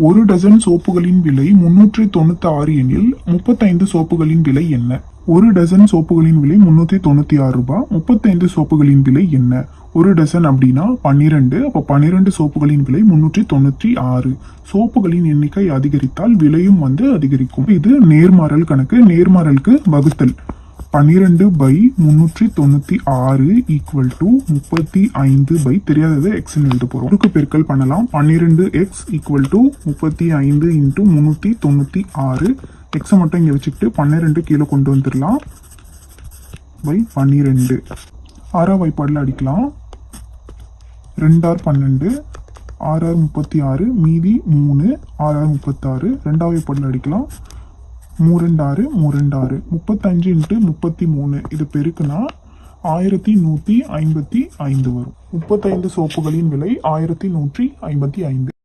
ஒரு டசன் சோப்புகளின் விலை 396 எனில் 35 சோப்புகளின் விலை என்ன? ஒரு டசன் சோப்புகளின் விலை 396 ரூபாய். 35 சோப்புகளின் விலை என்ன? ஒரு டசன் அப்படின்னா 12. அப்போ 12 சோப்புகளின் விலை 396. சோப்புகளின் எண்ணிக்கை அதிகரித்தால் விலையும் அதிகரிக்கும். இது நேர்மாறல் கணக்கு. நேர்மாறலுக்கு வகுத்தல் 12/396 ஈக்குவல் டு 35 தெரியாதது எக்ஸ்ன்னு எழுத போறோம். ஒருக்கு பெருக்கல் பண்ணலாம். 12x equal to 35 into 396. எக்ஸை மட்டும் இங்கே வச்சுக்கிட்டு 12 கீழே கொண்டு வந்துடலாம். பை 12 ஆறாம் வாய்ப்பாடில் அடிக்கலாம். 2 ஆர் 12, 6 ஆர் 36, மீதி 3, 6 ஆர் 36. ரெண்டாம் வாய்ப்பாடில் அடிக்கலாம். 3 6 3 35 இன்ட்டு 33 இது பெருக்குனா 1155 வரும். 35 சோப்புகளின் விலை 1155.